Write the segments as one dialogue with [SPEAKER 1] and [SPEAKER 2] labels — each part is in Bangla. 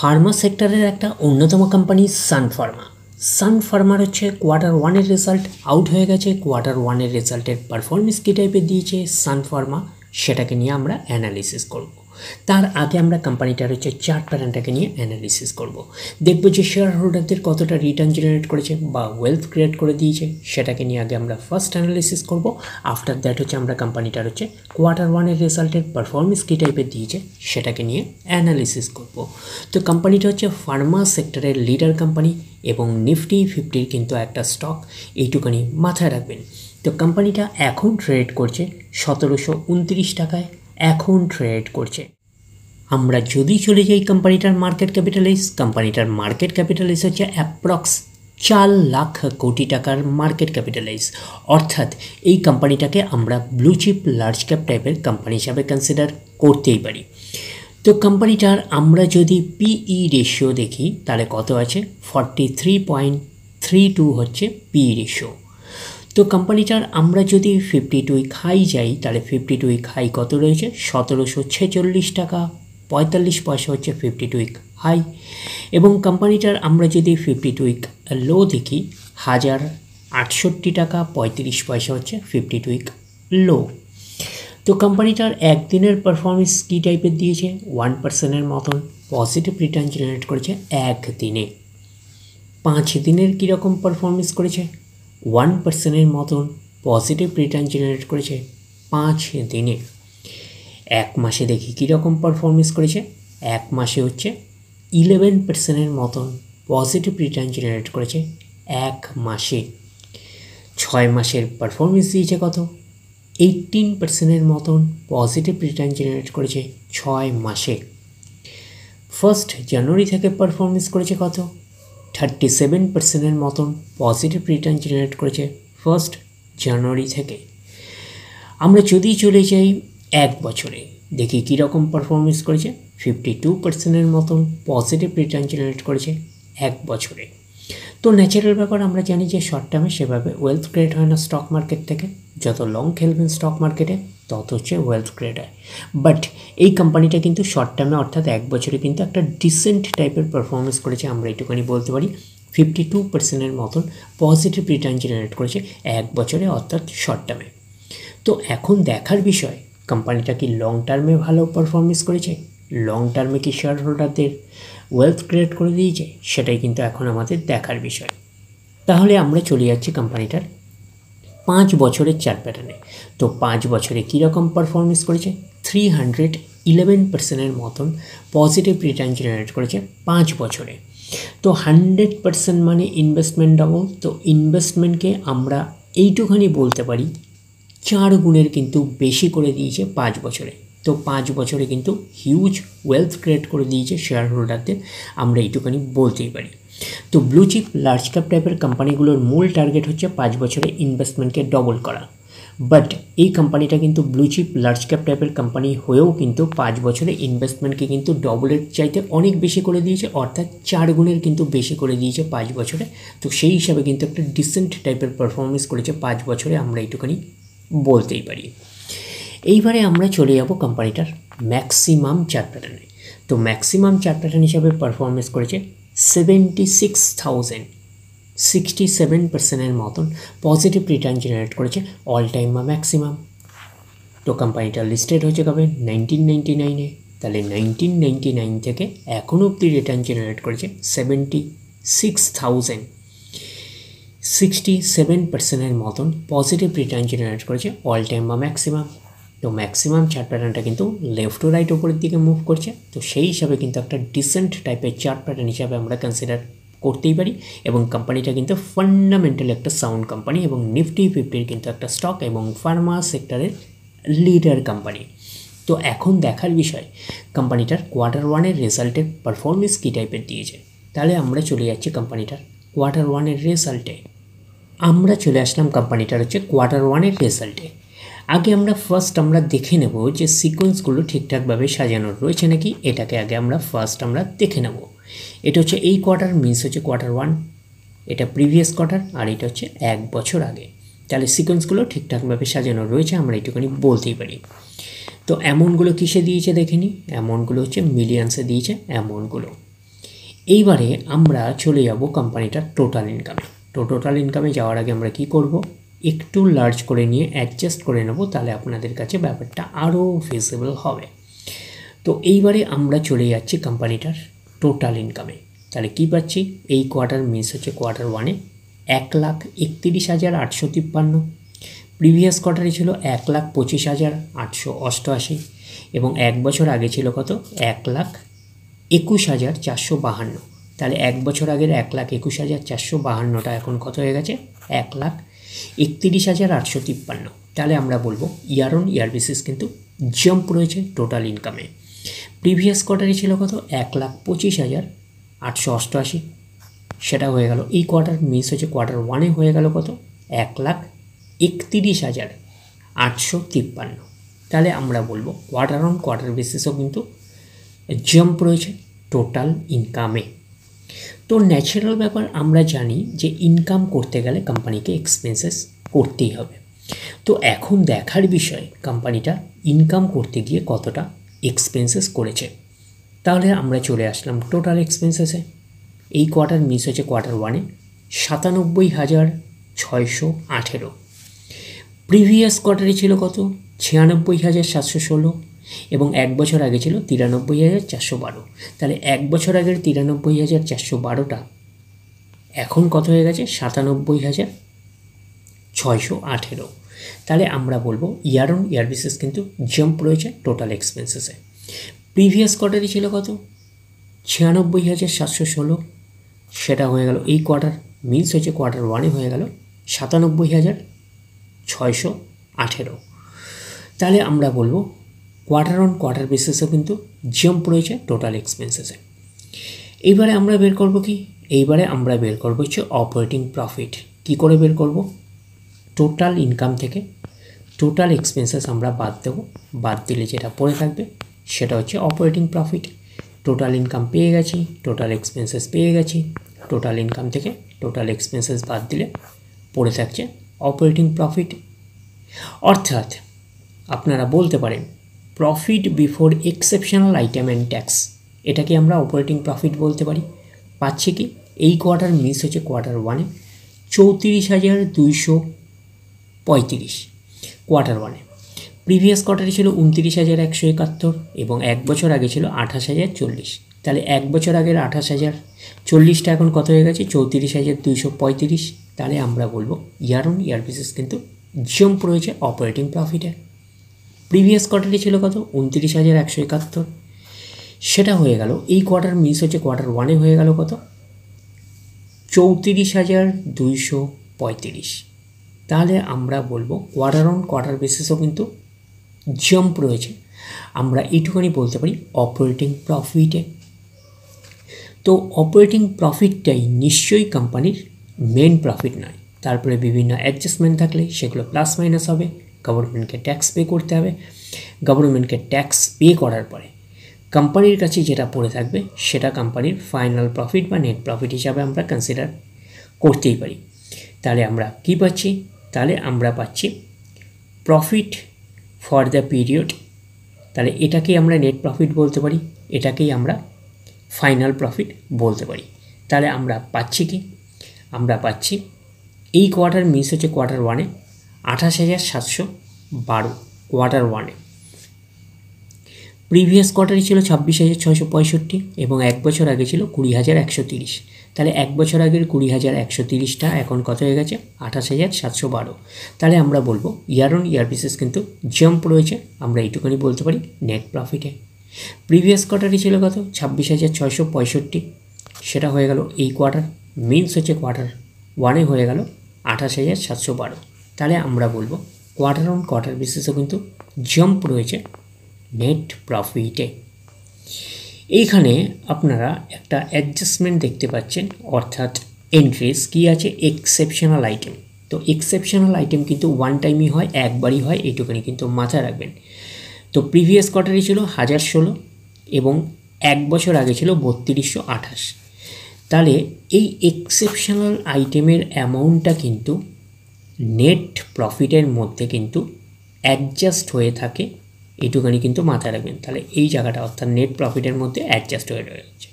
[SPEAKER 1] ফার্মা সেক্টরের একটা অন্যতম কোম্পানি সান ফার্মা। সান ফার্মার হচ্ছে কোয়ার্টার ওয়ানের রেজাল্ট আউট হয়ে গেছে। কোয়ার্টার ওয়ানের রেজাল্টের পারফরমেন্স কী টাইপের দিয়েছে সান ফার্মা, সেটাকে নিয়ে আমরা অ্যানালিসিস করব। তার আগে আমরা কোম্পানিটার হচ্ছে চার্ট প্যাটার্নটাকে নিয়ে অ্যানালিসিস করব। দেখব যে শেয়ার হোল্ডারদের কতটা রিটার্ন জেনারেট করেছে বা ওয়েলথ ক্রিয়েট করে দিয়েছে, সেটাকে নিয়ে আগে আমরা ফার্স্ট অ্যানালিসিস করব। আফটার দ্যাট হচ্ছে আমরা কোম্পানিটার হচ্ছে কোয়ার্টার ওয়ানের রেজাল্টের পারফরমেন্স কী টাইপের দিয়েছে সেটাকে নিয়ে অ্যানালিসিস করব। তো কোম্পানিটা হচ্ছে ফার্মা সেক্টরের লিডার কোম্পানি এবং নিফটি 50 কিন্তু একটা স্টক, এইটুখানি মাথায় রাখবেন। তো কোম্পানিটা এখন ট্রেড করছে 1729 টাকায় এখন ট্রেড করছে। আমরা যদি চলে যাই কোম্পানিটার মার্কেট ক্যাপিটালাইজ হচ্ছে অ্যাপ্রক্স 4 লাখ কোটি টাকার মার্কেট ক্যাপিটালাইজ, অর্থাৎ এই কোম্পানিটাকে আমরা ব্লু চিপ লার্জ ক্যাপ টাইপের কোম্পানি হিসাবে কনসিডার করতেই পারি। তো কোম্পানিটার আমরা যদি পিই রেশিও দেখি তাহলে কত আছে, 43.32 হচ্ছে পিই রেশিও। তো কোম্পানিটার আমরা যদি 52 উইক হাই যাই তাহলে 52 উইক হাই কত রয়েছে, 1746 টাকা 45 পয়সা হচ্ছে 52 উইক হাই। এবং কোম্পানিটার আমরা যদি 52 উইক লো দেখি 1068 টাকা 35 পয়সা হচ্ছে 52 উইক লো। তো কোম্পানিটার একদিনের পারফরমেন্স কী টাইপের দিয়েছে, 1%-এর মতন পজিটিভ রিটার্ন জেনারেট করেছে একদিনে। 5 দিনের কীরকম পারফরমেন্স করেছে, 1%-এর মতন পজিটিভ রিটার্ন জেনারেট করেছে 5 দিনে। এক মাসে দেখি কীরকম পারফরমেন্স করেছে, এক মাসে হচ্ছে 11%-এর মতন পজিটিভ রিটার্ন জেনারেট করেছে এক মাসে। 6 মাসের পারফরমেন্স দিয়েছে কত, 18%-এর মতন পজিটিভ রিটার্ন জেনারেট করেছে 6 মাসে। 1 জানুয়ারি থেকে পারফরমেন্স করেছে কত, 37%-এর মতন পজিটিভ রিটার্ন জেনারেট করেছে 1 জানুয়ারি থেকে। আমরা যদি চলে যাই এক বছরে দেখি কীরকম পারফরমেন্স করেছে, 52%-এর মতন পজিটিভ রিটার্ন জেনারেট করেছে এক বছরে। তো ন্যাচারাল ব্যাপার, আমরা জানি যে শর্ট টার্মে সেভাবে ওয়েলথ ক্রিয়েট হয় না স্টক মার্কেট থেকে। যত লং খেলবেন স্টক মার্কেটে তত হচ্ছে ওয়েলথ ক্রিয়েট হয়। বাট এই কোম্পানিটা কিন্তু শর্ট টার্মে অর্থাৎ এক বছরে কিন্তু একটা ডিসেন্ট টাইপের পারফরমেন্স করেছে, আমরা একটুখানি বলতে পারি 52%-এর মতন পজিটিভ রিটার্ন জেনারেট করেছে এক বছরে অর্থাৎ শর্ট টার্মে। তো এখন দেখার বিষয় কোম্পানিটা কি লং টার্মে ভালো পারফরমেন্স করেছে, লং টার্মে কি শেয়ার হোল্ডারদের ওয়েলথ ক্রিয়েট করে দিয়েছে, সেটাই কিন্তু এখন আমাদের দেখার বিষয়। তাহলে আমরা চলে যাচ্ছি কোম্পানিটার 5 বছরের চার্ট প্যাটার্নে। তো 5 বছরে কীরকম পারফরমেন্স করেছে, 311%-এর মতন পজিটিভ রিটার্ন জেনারেট করেছে 5 বছরে। তো 100% মানে ইনভেস্টমেন্ট ডাবল। তো ইনভেস্টমেন্টকে আমরা এইটুখানি বলতে পারি 4 গুণের কিন্তু বেশি করে দিয়েছে 5 বছরে। তো 5 বছরে কিন্তু হিউজ ওয়েলথ ক্রিয়েট করে দিয়েছে শেয়ার হোল্ডারদের, আমরা এইটুখানি বলতেই পারি। তো ব্লু চিপ লার্জ ক্যাপ টাইপের কোম্পানিগুলোর মূল টার্গেট হচ্ছে 5 বছরে ইনভেস্টমেন্টকে ডবল করা। বাট এই কোম্পানিটা কিন্তু ব্লু চিপ লার্জ ক্যাপ টাইপের কোম্পানি হয়েও কিন্তু 5 বছরে ইনভেস্টমেন্টকে কিন্তু ডবলের চাইতে অনেক বেশি করে দিয়েছে, অর্থাৎ 4 গুণের কিন্তু বেশি করে দিয়েছে 5 বছরে। তো সেই হিসাবে কিন্তু একটা ডিসেন্ট টাইপের পারফরমেন্স করেছে 5 বছরে, আমরা এইটুখানি বলতেই পারি। এইবারে আমরা চলে যাব কোম্পানিটার ম্যাক্সিমাম চার্ট প্যাটার্নে। তো ম্যাক্সিমাম চার্ট প্যাটার্ন হিসাবে পারফরমেন্স করেছে 67%-এর মতন পজিটিভ রিটার্ন জেনারেট করেছে অল টাইম বা ম্যাক্সিমাম। তো কোম্পানিটা লিস্টেড হয়েছে কবে, 1999-এ। তাহলে 1999 থেকে এখনও অবধি রিটার্ন জেনারেট করেছে 67%-এর মতন পজিটিভ রিটার্ন জেনারেট করেছে অল টাইম বা ম্যাক্সিমাম। তো ম্যাক্সিমাম চার্ট প্যাটার্নটা কিন্তু লেফট টু রাইট ওপরের দিকে মুভ করছে। তো সেই হিসাবে কিন্তু একটা ডিসেন্ট টাইপের চার্ট প্যাটার্ন হিসাবে আমরা কনসিডার করতেই পারি। এবং কোম্পানিটা কিন্তু ফান্ডামেন্টালি একটা সাউন্ড কোম্পানি এবং নিফটি 50-এর কিন্তু একটা স্টক এবং ফার্মা সেক্টরের লিডার কোম্পানি। তো এখন দেখার বিষয় কোম্পানিটার কোয়ার্টার ওয়ানের রেজাল্টের পারফরমেন্স কী টাইপের দিয়েছে। তাহলে আমরা চলে যাচ্ছি কোম্পানিটার কোয়ার্টার ওয়ানের রেজাল্টে। আমরা চলে আসলাম কোম্পানিটার হচ্ছে কোয়ার্টার ওয়ানের রেজাল্টে। আগে আমরা আমরা দেখে নেব যে সিকোয়েন্সগুলো ঠিকঠাকভাবে সাজানো রয়েছে নাকি, এটাকে আগে আমরা দেখে নেব। এটা হচ্ছে এই কোয়ার্টার, মিনস হচ্ছে কোয়ার্টার ওয়ান, এটা প্রিভিয়াস কোয়ার্টার, আর এটা হচ্ছে এক বছর আগে। তাহলে সিকোয়েন্সগুলো ঠিকঠাকভাবে সাজানো রয়েছে, আমরা একটুখানি বলতেই পারি। তো অ্যামাউন্টগুলো কিসে দিয়েছে দেখে নিই। অ্যামাউন্টগুলো হচ্ছে মিলিয়ন্সে দিয়েছে অ্যামাউন্টগুলো। এইবারে আমরা চলে যাব কোম্পানিটার টোটাল ইনকামে। তো টোটাল ইনকামে যাওয়ার আগে আমরা কি করব, একটু লার্জ করে নিয়ে অ্যাডজাস্ট করে নেব, তাহলে আপনাদের কাছে ব্যাপারটা আরও ভিজিবল হবে। তো এইবারে আমরা চলে যাচ্ছি কোম্পানিটার টোটাল ইনকামে। তাহলে কি পাচ্ছি, এই কোয়ার্টার মিস হচ্ছে কোয়ার্টার 1-এ 1,31,853, প্রিভিয়াস কোয়ার্টারে ছিল 1,25,888 এবং এক বছর আগে ছিল কত, 1,21,452। তাহলে এক বছর আগের 1,21,452টা এখন কত হয়ে গেছে, 1,31,853। তাহলে আমরা বলবো ইয়ার অন ইয়ার বেসিস কিন্তু জাম্প রয়েছে টোটাল ইনকামে। প্রিভিয়াস কোয়ার্টারে ছিল কত, 1,25,888, সেটা হয়ে গেল। এই কোয়ার্টার মিস হচ্ছে কোয়ার্টার 1-এ হয়ে গেল কত, 1,31,853। তাহলে আমরা বলবো কোয়ার্টার অন কোয়ার্টার বেসিসও কিন্তু জাম্প রয়েছে টোটাল ইনকামে। তো ন্যাচারাল ব্যাপার, আমরা জানি যে ইনকাম করতে গেলে কোম্পানিকে এক্সপেন্সেস করতেই হবে। তো এখন দেখার বিষয় কোম্পানিটা ইনকাম করতে গিয়ে কতটা এক্সপেন্সেস করেছে। তাহলে আমরা চলে আসলাম টোটাল এক্সপেন্সেসে। এই কোয়ার্টার মিস হচ্ছে কোয়ার্টার 1-এ 97,618, প্রিভিয়াস কোয়ার্টারে ছিল কত, 96,716 এবং এক বছর আগে ছিল 93,412। তাহলে এক বছর আগের 93,412টা এখন কত হয়ে গেছে, 97,618। তাহলে আমরা বলবো ইয়ার অন ইয়ার বেসিস কিন্তু জাম্প রয়েছে টোটাল এক্সপেন্সেসে। প্রিভিয়াস কোয়ার্টারে ছিল কত, 96,716, সেটা হয়ে গেল এই কোয়ার্টার মিস হয়েছে কোয়ার্টার 1-এ হয়ে গেল 97,618। তাহলে আমরা বলবো কোয়ার্টার অন কোয়ার্টার বেসিসেও কিন্তু জাম্প রয়েছে টোটাল এক্সপেন্সেসে। এইবারে আমরা বের করব কি, এইবারে আমরা বের করব হচ্ছে অপারেটিং প্রফিট। কি করে বের করব, টোটাল ইনকাম থেকে টোটাল এক্সপেন্সেস আমরা বাদ দেবো, বাদ দিলে যেটা পড়ে থাকবে সেটা হচ্ছে অপারেটিং প্রফিট। টোটাল ইনকাম পেয়ে গেছি, টোটাল এক্সপেন্সেস পেয়ে গেছি, টোটাল ইনকাম থেকে টোটাল এক্সপেন্সেস বাদ দিলে পড়ে থাকছে অপারেটিং প্রফিট। অর্থাৎ আপনারা বলতে পারেন profit before exceptional item and tax, এটাকে আমরা অপারেটিং প্রফিট বলতে পারি। পাচ্ছি কি, এই কোয়ার্টার মিস হচ্ছে কোয়ার্টার 1-এ 34,235 কোয়ার্টার 1-এ, প্রিভিয়াস কোয়ার্টারে ছিল 29,171 এবং এক বছর আগে ছিল 28,040। তাহলে এক বছর আগের 28,040টা এখন কত হয়ে গেছে, 34,235। তাহলে আমরা বলবো ইয়ার অন ইয়ার বেসিস কিন্তু জাম্প রয়েছে অপারেটিং প্রফিটে। প্রিভিয়াস কোয়ার্টারে ছিল কত, 29,171, সেটা হয়ে গেল এই কোয়ার্টার মিস হচ্ছে কোয়ার্টার 1-এ হয়ে গেল কত, 34,235। তাহলে আমরা বলবো কোয়ার্টার অন কোয়ার্টার বেসিসও কিন্তু জাম্প রয়েছে, আমরা এইটুখানি বলতে পারি অপারেটিং প্রফিটে। তো অপারেটিং প্রফিটটাই নিশ্চয়ই কোম্পানির মেন প্রফিট নয়, তারপরে বিভিন্ন অ্যাডজাস্টমেন্ট থাকলে সেগুলো প্লাস মাইনাস হবে, গভর্নমেন্টকে ট্যাক্স পে করতে হবে, গভর্নমেন্টকে ট্যাক্স পে করার পরে কোম্পানির কাছে যেটা পড়ে থাকবে সেটা কোম্পানির ফাইনাল প্রফিট বা নেট প্রফিট হিসাবে আমরা কনসিডার করতেই পারি। তাহলে আমরা কি পাচ্ছি, তাহলে আমরা পাচ্ছি প্রফিট ফর দ্য পিরিয়ড, তাহলে এটাকেই আমরা নেট প্রফিট বলতে পারি, এটাকেই আমরা ফাইনাল প্রফিট বলতে পারি। তাহলে আমরা পাচ্ছি কি, আমরা পাচ্ছি এই কোয়ার্টার মিস হচ্ছে কোয়ার্টার 1-এ 28,712 কোয়ার্টার 1-এ, প্রিভিয়াস কোয়ার্টারে ছিল 26,665 এবং এক বছর আগে ছিল 20,130। তাহলে এক বছর আগের 20,130টা এখন কত হয়ে গেছে, 28,712। তাহলে আমরা বলবো ইয়ার অন ইয়ার বেসিস কিন্তু জাম্প রয়েছে, আমরা এইটুখানি বলতে পারি নেট প্রফিটে। প্রিভিয়াস কোয়ার্টারে ছিল কত, 26,665, সেটা হয়ে গেল এই কোয়ার্টার মিনস হচ্ছে কোয়ার্টার 1-এ হয়ে গেল 28,712। তাহলে আমরা বলবো কোয়ার্টার অন কোয়ার্টার বেসিসও কিন্তু জাম্প রয়েছে নেট প্রফিটে। এইখানে আপনারা একটা অ্যাডজাস্টমেন্ট দেখতে পাচ্ছেন, অর্থাৎ এন্ট্রিস কি আছে, এক্সেপশনাল আইটেম। তো এক্সেপশনাল আইটেম কিন্তু ওয়ান টাইমই হয়, একবারই হয়, এইটুখানি কিন্তু মাথায় রাখবেন। তো প্রিভিয়াস কোয়ার্টারে ছিল 1,016 এবং এক বছর আগে ছিল 3228। তাহলে এই এক্সেপশনাল আইটেমের অ্যামাউন্টটা কিন্তু নেট প্রফিটের মধ্যে কিন্তু অ্যাডজাস্ট হয়ে থাকে, এইটুখানি কিন্তু মাথায় রাখবেন। তাহলে এই জায়গাটা অর্থাৎ নেট প্রফিটের মধ্যে অ্যাডজাস্ট হয়ে রয়েছে।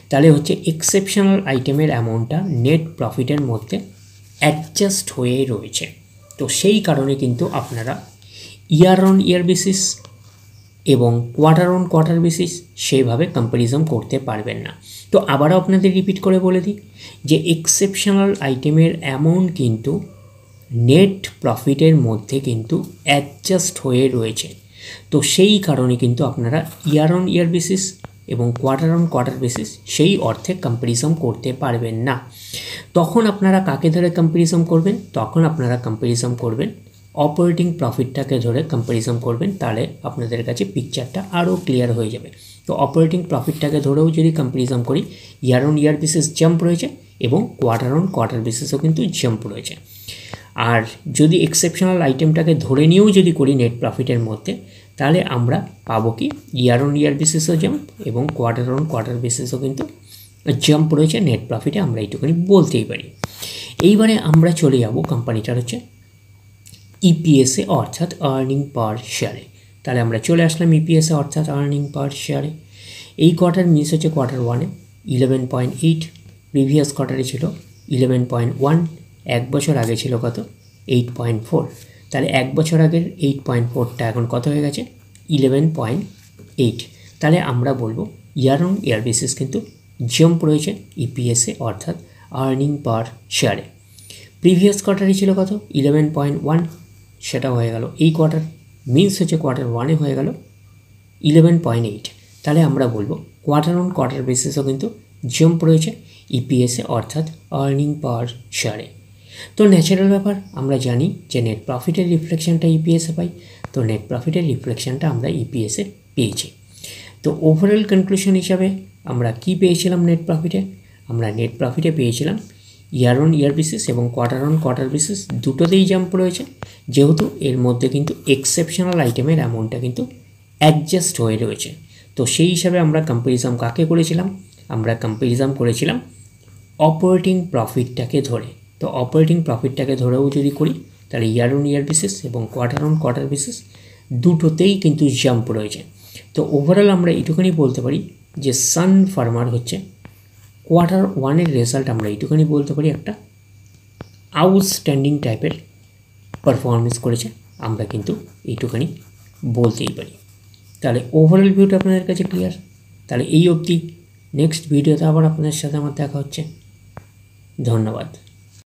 [SPEAKER 1] তাহলে হচ্ছে এক্সেপশনাল আইটেমের অ্যামাউন্টটা নেট প্রফিটের মধ্যে অ্যাডজাস্ট হয়ে রয়েছে। তো সেই কারণে কিন্তু আপনারা ইয়ার অন ইয়ার বেসিস এবং কোয়ার্টার অন কোয়ার্টার বেসিস সেইভাবে কম্প্যারিজন করতে পারবেন না। তো আবারও আপনাদের রিপিট করে বলে দিই যে এক্সেপশনাল আইটেমের অ্যামাউন্ট কিন্তু নেট প্রফিটের মধ্যে কিন্তু অ্যাডজাস্ট হয়ে রয়েছে। তো সেই কারণে কিন্তু আপনারা ইয়ার অন ইয়ার বেসিস এবং কোয়ার্টার অন কোয়ার্টার বেসিস সেই অর্থে কম্প্যারিজন করতে পারবেন না। তখন আপনারা কাকে ধরে কম্প্যারিজন করবেন? তখন আপনারা কম্প্যারিজন করবেন অপারেটিং প্রফিটটাকে ধরে কম্প্যারিজন করবেন, তাহলে আপনাদের কাছে পিকচারটা আরও ক্লিয়ার হয়ে যাবে। তো অপারেটিং প্রফিটটাকে ধরেও যদি কম্প্যারিজন করি, year on year basis jump রয়েছে এবং কোয়ার্টার অন কোয়ার্টার বেসিসও কিন্তু জাম্প রয়েছে। আর যদি এক্সেপশনাল আইটেমটাকে ধরে নিয়েও যদি করি নেট প্রফিটের মধ্যে, তাহলে আমরা পাবো কি ইয়ার অন ইয়ার বেসিসও জাম্প এবং কোয়ার্টার অন কোয়ার্টার বেসিসও কিন্তু জাম্প রয়েছে নেট প্রফিটে, আমরা এইটুকুনি বলতেই পারি। এইবারে আমরা চলে যাব কোম্পানিটার হচ্ছে ইপিএসে অর্থাৎ আর্নিং পার শেয়ারে। তাহলে আমরা চলে আসলাম ইপিএসে অর্থাৎ আর্নিং পার শেয়ারে। এই কোয়ার্টার মিস হচ্ছে কোয়ার্টার 1-এ 11.8, প্রিভিয়াস কোয়ার্টারে ছিল 11.1, এক বছর আগে ছিল কত 8.4। তাহলে এক বছর আগের 8.4টা এখন কত হয়ে গেছে 11.8। তাহলে আমরা বলবো ইয়ার অন ইয়ার বেসিস কিন্তু জাম্প রয়েছে ইপিএসে অর্থাৎ আর্নিং পার শেয়ারে। প্রিভিয়াস কোয়ার্টারে ছিল কত 11.1, সেটা হয়ে গেল এই কোয়ার্টার মিন্স হচ্ছে কোয়ার্টার 1-এ হয়ে গেল 11.8। তাহলে আমরা বলবো কোয়ার্টার অন কোয়ার্টার বেসিসও কিন্তু জাম্প রয়েছে ইপিএসে অর্থাৎ আর্নিং পার শেয়ারে। তো ন্যাচারাল ব্যাপার, আমরা জানি যে নেট প্রফিটের রিফ্লেকশনটা ইপিএসে পাই, তো নেট প্রফিটের রিফ্লেকশনটা আমরা ইপিএসে পেয়েছি। তো ওভারঅল কনক্লুশন হিসাবে আমরা কি পেয়েছিলাম নেট প্রফিটে? আমরা নেট প্রফিটে পেয়েছিলাম ইয়ার অন ইয়ার বেসিস এবং কোয়ার্টার অন কোয়ার্টার বেসিস দুটোতেই জাম্প রয়েছে, যেহেতু এর মধ্যে কিন্তু এক্সেপশনাল আইটেমের অ্যামাউন্টটা কিন্তু অ্যাডজাস্ট হয়ে রয়েছে। তো সেই হিসাবে আমরা কম্প্যারিজন কাকে করেছিলাম? আমরা কম্প্যারিজন করেছিলাম অপারেটিং প্রফিটটাকে ধরে। তো অপারেটিং প্রফিটটাকে ধরেও যদি করি, তাহলে ইয়ার অন ইয়ার বেসিস এবং কোয়ার্টার অন কোয়ার্টার বেসিস দুটোতেই কিন্তু জাম্প রয়েছে। তো ওভারঅল আমরা এইটুখানি বলতে পারি যে সান ফার্মার হচ্ছে কোয়ার্টার 1-এর রেজাল্ট আমরা এইটুখানি বলতে পারি একটা আউটস্ট্যান্ডিং টাইপের পারফরমেন্স করেছে, আমরা কিন্তু এইটুখানি বলতেই পারি। তাহলে ওভারঅল ভিউটা আপনাদের কাছে ক্লিয়ার। তাহলে এই অবধি, নেক্সট ভিডিওতে আবার আপনাদের সাথে আমার দেখা হচ্ছে। ধন্যবাদ।